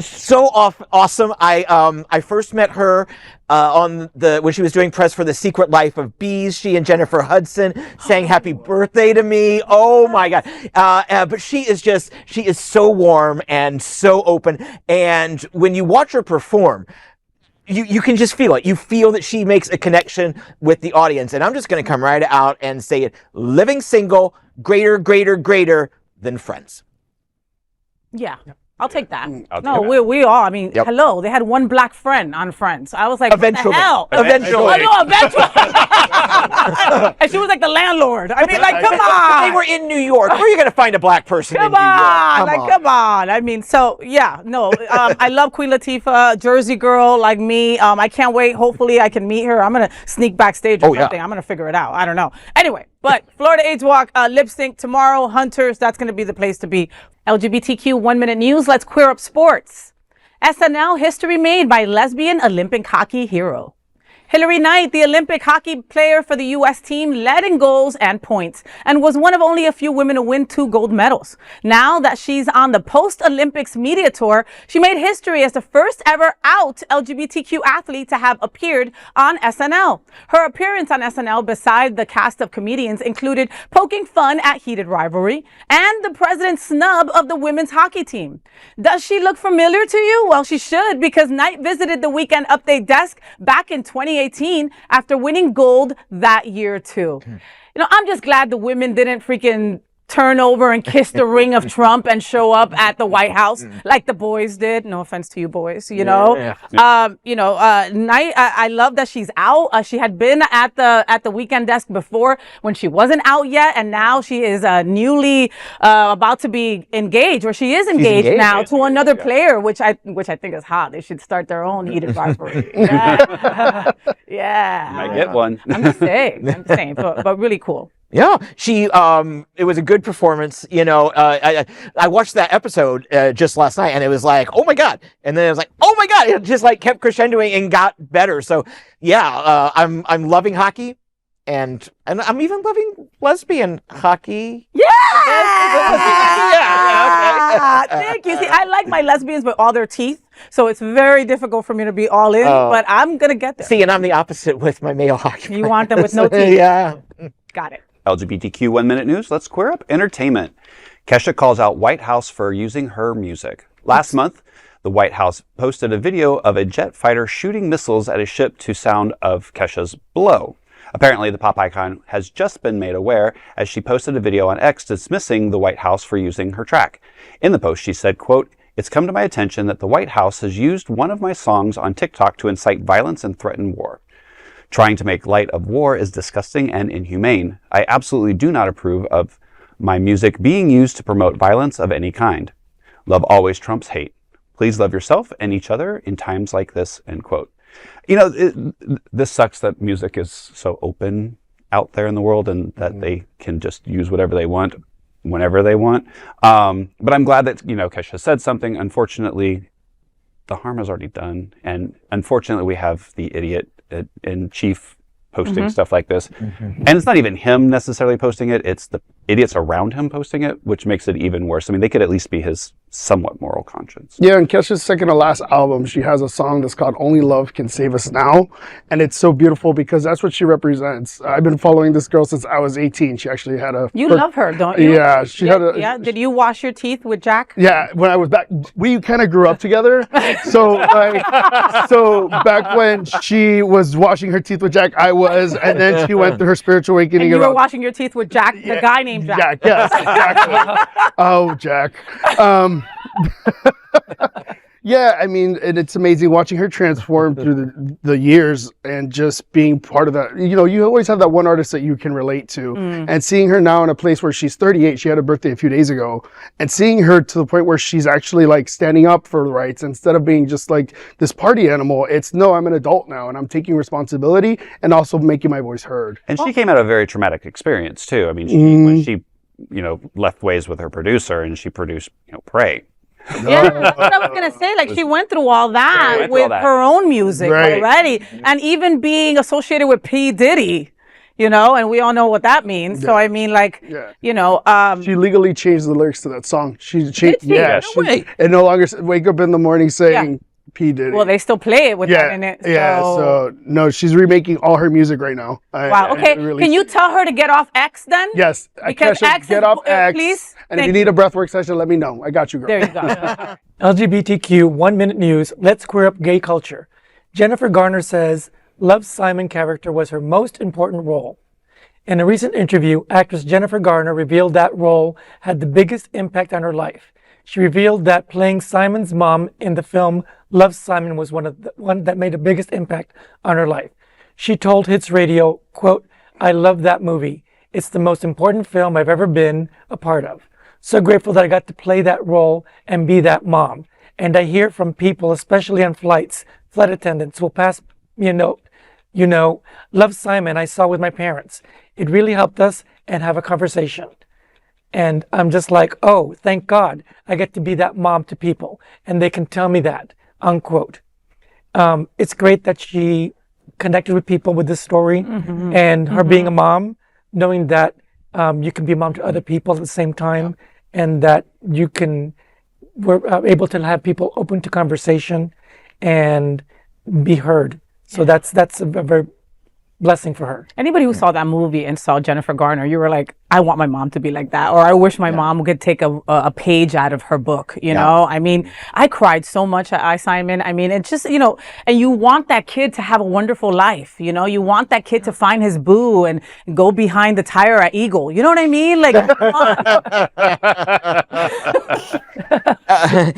so awesome. I first met her when she was doing press for The Secret Life of Bees. She and Jennifer Hudson sang "Happy Birthday" to me. Oh my God! But she is so warm and so open. And when you watch her perform, you can just feel it. You feel that she makes a connection with the audience. And I'm just going to come right out and say it. Living single, greater than Friends. Yeah. I'll take that. We all. I mean, hello. They had one black friend on Friends. I was like, eventually. What the hell? Eventually. And she was like the landlord. I mean, like, come on. They were in New York. Where are you going to find a black person in New York? Come on. I mean, I love Queen Latifah, Jersey girl like me. I can't wait. Hopefully, I can meet her. I'm going to sneak backstage or something. I'm going to figure it out. I don't know. Anyway, but Florida AIDS Walk, lip sync tomorrow, Hunters. That's going to be the place to be. LGBTQ 1 Minute News. Let's queer up sports. SNL history made by lesbian Olympic hockey hero. Hilary Knight, the Olympic hockey player for the U.S. team, led in goals and points and was one of only a few women to win 2 gold medals. Now that she's on the post-Olympics media tour, she made history as the first ever out LGBTQ athlete to have appeared on SNL. Her appearance on SNL, beside the cast of comedians, included poking fun at heated rivalry and the president's snub of the women's hockey team. Does she look familiar to you? Well, she should, because Knight visited the Weekend Update desk back in 2018 after winning gold that year too. I'm just glad the women didn't freaking turn over and kiss the ring of Trump and show up at the White House like the boys did. No offense to you boys, Knight, I love that she's out. She had been at the Weekend desk before when she wasn't out yet, and now she is newly about to be engaged, or she is engaged now to another player, which I think is hot. They should start their own heated rivalry. Yeah. I get one. I'm just saying, but really cool. Yeah, it was a good performance. I watched that episode just last night, and it was like, oh my God. And then it was like, oh my God. It just like kept crescendoing and got better. So yeah, I'm loving hockey, and I'm even loving lesbian hockey. Yeah. Thank you. See, I like my lesbians with all their teeth. So it's very difficult for me to be all in, but I'm going to get there. See, and I'm the opposite with my male hockey. You want them with no teeth? Yeah. Got it. LGBTQ 1 Minute News. Let's queer up entertainment. Kesha calls out White House for using her music. Last month, the White House posted a video of a jet fighter shooting missiles at a ship to sound of Kesha's Blow. Apparently, the pop icon has just been made aware as she posted a video on X dismissing the White House for using her track. In the post, she said, quote, "It's come to my attention that the White House has used one of my songs on TikTok to incite violence and threaten war. Trying to make light of war is disgusting and inhumane. I absolutely do not approve of my music being used to promote violence of any kind. Love always trumps hate. Please love yourself and each other in times like this," end quote. You know, this sucks that music is so open out there in the world and that they can just use whatever they want whenever they want. But I'm glad that, you know, Kesha said something. Unfortunately, the harm is already done. And unfortunately, we have the idiot in chief posting stuff like this. And it's not even him necessarily posting it. It's the idiots around him posting it, which makes it even worse. I mean, they could at least be his somewhat moral conscience. Yeah, and Kesha's second to last album, she has a song that's called Only Love Can Save Us Now. And it's so beautiful because that's what she represents. I've been following this girl since I was 18. She actually had a... You love her, don't you? Yeah, she had a... Yeah, did you wash your teeth with Jack? Yeah, when I was back, we kind of grew up together. So, so back when she was washing her teeth with Jack, I was, and then she went through her spiritual awakening. And you were washing your teeth with Jack, the guy named Jack. Jack, yes, exactly. Oh, Jack. Yeah, I mean, and it's amazing watching her transform through the years and just being part of that. You know, you always have that one artist that you can relate to. And seeing her now in a place where she's 38, she had a birthday a few days ago, and seeing her to the point where she's actually like standing up for the rights instead of being just like this party animal. It's no, I'm an adult now and I'm taking responsibility and also making my voice heard. And she came out of a very traumatic experience too. I mean, when she, you know, left ways with her producer and she produced, you know, Prey. Yeah, that's what I was gonna say. Like she went through all that with her own music already, and even being associated with P. Diddy, you know, and we all know what that means. So I mean, like, you know, she legally changed the lyrics to that song. She changed, no way. And no longer wake up in the morning saying P. Diddy. Well, they still play it with that in it. So. Yeah, so no, she's remaking all her music right now. Wow. Okay, can you tell her to get off X then? Yes, because Kesha, X get off X, please. And if you need a breathwork session, let me know. I got you, girl. There you go. LGBTQ 1 Minute News. Let's queer up gay culture. Jennifer Garner says Love Simon character was her most important role. In a recent interview, actress Jennifer Garner revealed that role had the biggest impact on her life. She revealed that playing Simon's mom in the film Love Simon was one that made the biggest impact on her life. She told Hits Radio, quote, "I love that movie. It's the most important film I've ever been a part of. So grateful that I got to play that role and be that mom. And I hear from people, especially on flights, flight attendants will pass me a note. You know, Love Simon I saw with my parents. It really helped us and have a conversation." And I'm just like, oh, thank God I get to be that mom to people and they can tell me that, unquote. It's great that she connected with people with this story and her being a mom, knowing that you can be a mom to other people at the same time and that we're able to have people open to conversation and be heard. So that's a very blessing for her. Anybody who saw that movie and saw Jennifer Garner, you were like, I want my mom to be like that, or I wish my mom could take a page out of her book, you know? I mean, I cried so much at I, Simon. I mean, it's just, you know, and you want that kid to have a wonderful life, you know? You want that kid to find his boo and go behind the tire at Eagle. You know what I mean? Like,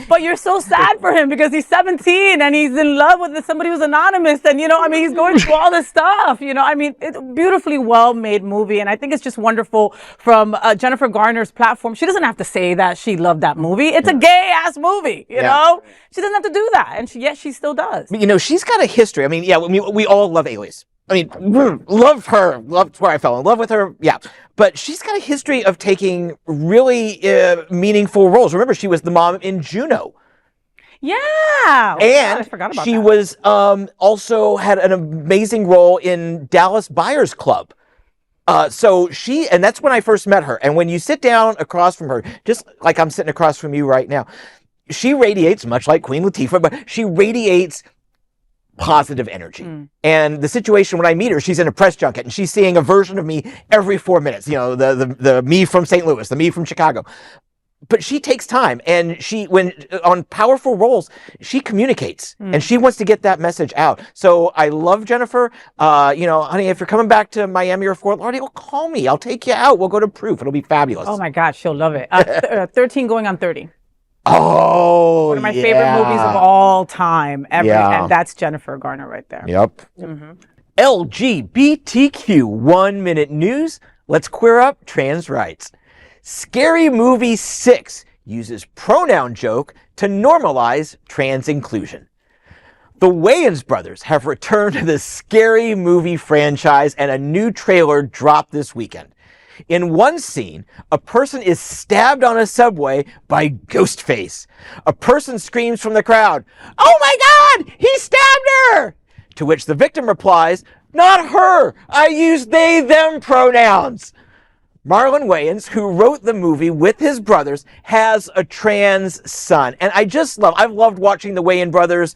but you're so sad for him because he's 17 and he's in love with somebody who's anonymous, and, you know, I mean, he's going through all this stuff, you know? I mean, it's a beautifully well-made movie, and I think it's just wonderful from Jennifer Garner's platform. She doesn't have to say that she loved that movie. It's a gay-ass movie, you know? She doesn't have to do that, and she still does. But, you know, she's got a history. I mean, we all love Alias. I mean, love her. Loved where I fell in love with her. Yeah. But she's got a history of taking really meaningful roles. Remember, she was the mom in Juno. Yeah. And I forgot about she that. was also had an amazing role in Dallas Buyers Club. And that's when I first met her. And when you sit down across from her, just like I'm sitting across from you right now, she radiates, much like Queen Latifah, but she radiates positive energy. And the situation when I meet her, she's in a press junket and she's seeing a version of me every 4 minutes. You know, the me from St. Louis, the me from Chicago. but she takes time, and when on powerful roles, she communicates, and she wants to get that message out. So I love Jennifer. Honey, if you're coming back to Miami or Fort Lauderdale, call me. I'll take you out. We'll go to Proof. It'll be fabulous. Oh my God, she'll love it. 13 going on 30. Oh, one of my favorite movies of all time ever, and that's Jennifer Garner right there. Yep. LGBTQ 1 minute news. Let's queer up trans rights. Scary Movie 6 uses pronoun joke to normalize trans inclusion. The Wayans brothers have returned to the Scary Movie franchise, and a new trailer dropped this weekend. In one scene, a person is stabbed on a subway by Ghostface. A person screams from the crowd, "Oh my God, he stabbed her!" To which the victim replies, "Not her, I use they, them pronouns." Marlon Wayans, who wrote the movie with his brothers, has a trans son. And I've loved watching the Wayans brothers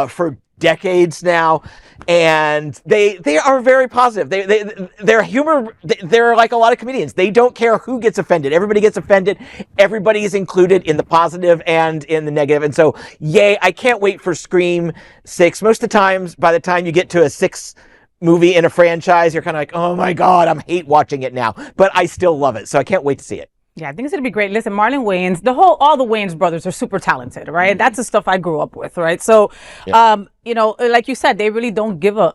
for decades now, and they are very positive. Their humor, they're like a lot of comedians. They don't care who gets offended. Everybody gets offended. Everybody is included in the positive and in the negative. And so, yay, I can't wait for Scream 6. Most of the times, by the time you get to a 6 movie in a franchise, you're kind of like, oh my God, I'm hate watching it now. But I still love it. So I can't wait to see it. Yeah, I think it's going to be great. Listen, Marlon Wayans, all the Wayans brothers are super talented, right? That's the stuff I grew up with, right? So, like you said, they really don't give a,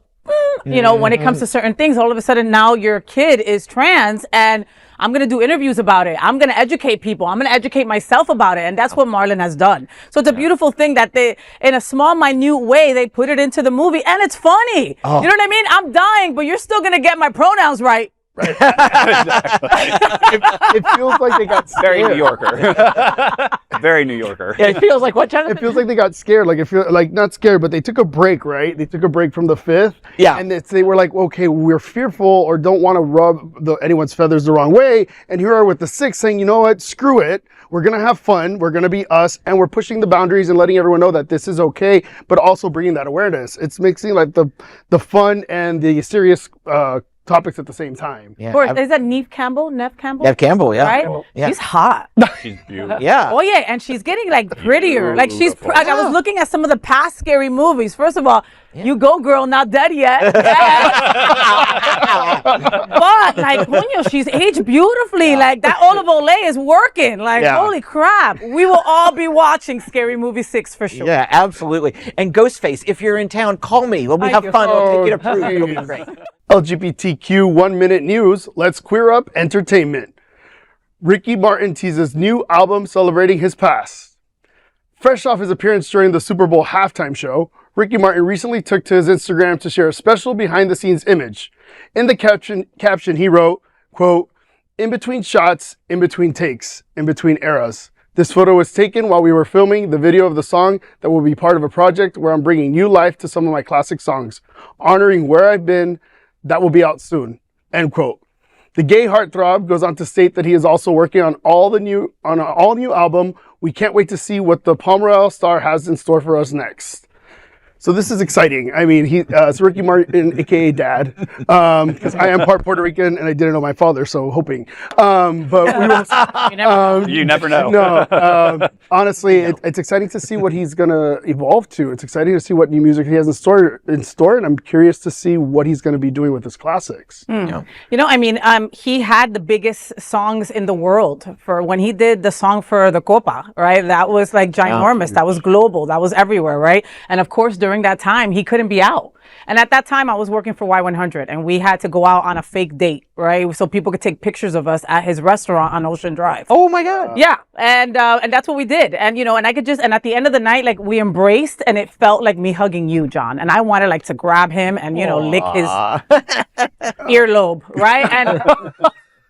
when it comes to certain things. All of a sudden now your kid is trans, and I'm going to do interviews about it. I'm going to educate people. I'm going to educate myself about it. And that's what Marlon has done. So it's a beautiful thing that they, in a small, minute way, they put it into the movie, and it's funny. Oh. You know what I mean? I'm dying, but you're still going to get my pronouns right. Right. It feels like they got scared. Very New Yorker. Very New Yorker. Yeah, it feels like what, Jonathan? It feels like they got scared. Like, not scared, but they took a break, right? They took a break from the 5th. Yeah. And they were like, okay, we're fearful or don't want to rub anyone's feathers the wrong way. And here are with the 6th saying, you know what? Screw it. We're going to have fun. We're going to be us. And we're pushing the boundaries and letting everyone know that this is okay, but also bringing that awareness. It's mixing like the fun and the serious topics at the same time. Yeah. Or is that Neve Campbell? Neve Campbell, yeah. Right? Yeah. She's hot. She's beautiful. Yeah. Oh yeah, and she's getting like prettier. Like I was looking at some of the past Scary movies. First of all, you go girl, not dead yet. But like, she's aged beautifully. Like that Olive Olay is working. Like holy crap. We will all be watching Scary Movie 6 for sure. Yeah, absolutely. And Ghostface, if you're in town, call me. We'll have fun. We'll take you to Proof. It'll be great. LGBTQ 1 minute news. Let's queer up entertainment. Ricky Martin teases new album celebrating his past. Fresh off his appearance during the Super Bowl halftime show, Ricky Martin recently took to his Instagram to share a special behind-the-scenes image. In the caption, he wrote, quote, "In between shots, in between takes, in between eras. This photo was taken while we were filming the video of the song that will be part of a project where I'm bringing new life to some of my classic songs, honoring where I've been. That will be out soon." End quote. The gay heartthrob goes on to state that he is also working on an all-new album. We can't wait to see what the Palm Royale star has in store for us next. So this is exciting. I mean, it's Ricky Martin, aka Dad, because I am part Puerto Rican and I didn't know my father, so hoping. But we will. You never know. No, honestly, it's exciting to see what he's gonna evolve to. It's exciting to see what new music he has in store, and I'm curious to see what he's gonna be doing with his classics. Yeah. He had the biggest songs in the world for when he did the song for the Copa, right? That was like ginormous. That was global. That was everywhere, right? And of course, during that time, he couldn't be out. And at that time, I was working for Y100, and we had to go out on a fake date, right? So people could take pictures of us at his restaurant on Ocean Drive. Oh my God. Yeah. And that's what we did. And, and I could and at the end of the night, like we embraced, and it felt like me hugging you, John. And I wanted like to grab him and, lick his earlobe, right?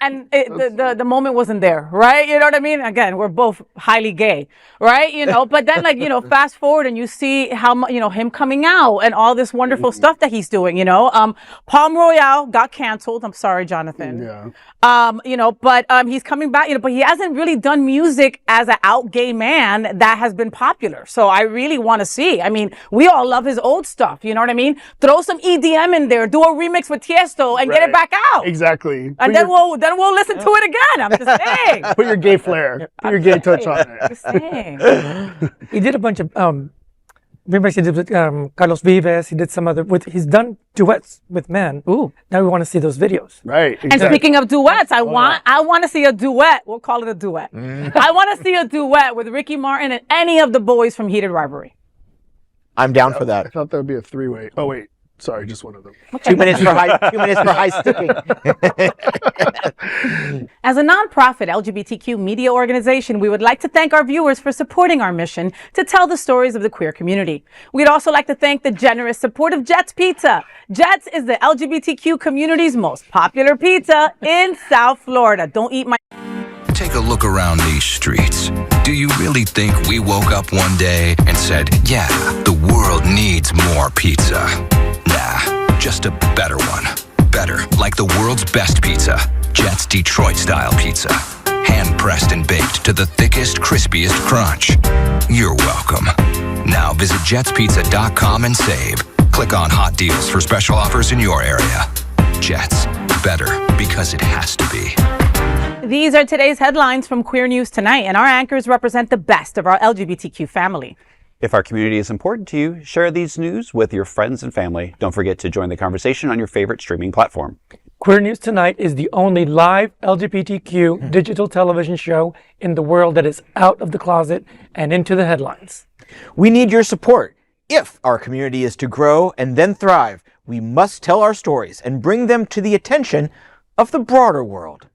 And the moment wasn't there, right? You know what I mean? Again, we're both highly gay, right? But then fast forward and you see how, him coming out and all this wonderful stuff that he's doing, Palm Royale got canceled. I'm sorry, Jonathan. Yeah. But he's coming back, but he hasn't really done music as an out gay man that has been popular. So I really want to see. I mean, we all love his old stuff. You know what I mean? Throw some EDM in there, do a remix with Tiesto and get it back out. Exactly. And then then we'll listen to it again. I'm just saying. Put your gay flair. Put your gay touch on it. Just saying. He did a bunch of remember he did with Carlos Vives. He did some other he's done duets with men. Ooh. Now we want to see those videos. Right. And Exactly. speaking of duets, I want to see a duet. We'll call it a duet. I want to see a duet with Ricky Martin and any of the boys from Heated Rivalry. I'm down for I that. thought that would be a three-way. Oh wait, sorry, just one of them. 2 minutes for high sticking. As a nonprofit LGBTQ media organization, we would like to thank our viewers for supporting our mission to tell the stories of the queer community. We'd also like to thank the generous support of Jets Pizza. Jets is the LGBTQ community's most popular pizza in South Florida. Don't eat my... Take a look around these streets. Do you really think we woke up one day and said, yeah, the world needs more pizza? Nah, just a better one. Better, like the world's best pizza, Jet's Detroit-style pizza. Hand-pressed and baked to the thickest, crispiest crunch. You're welcome. Now visit jetspizza.com and save. Click on hot deals for special offers in your area. Jets, better because it has to be. These are today's headlines from Queer News Tonight, and our anchors represent the best of our LGBTQ family. If our community is important to you, share these news with your friends and family. Don't forget to join the conversation on your favorite streaming platform. Queer News Tonight is the only live LGBTQ digital television show in the world that is out of the closet and into the headlines. We need your support. If our community is to grow and then thrive, we must tell our stories and bring them to the attention of the broader world.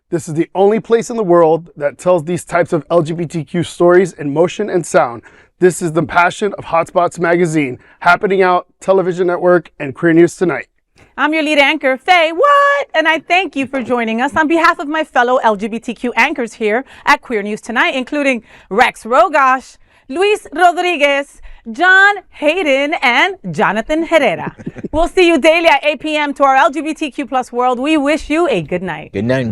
This is the only place in the world that tells these types of LGBTQ stories in motion and sound. This is the passion of Hotspots Magazine, Happening Out, Television Network, and Queer News Tonight. I'm your lead anchor, FayWhat, and I thank you for joining us on behalf of my fellow LGBTQ anchors here at Queer News Tonight, including Rex Rogosch, Luis Rodriguez, John Hayden, and Jonathan Herrera. We'll see you daily at 8 p.m. to our LGBTQ plus world. We wish you a good night. Good night.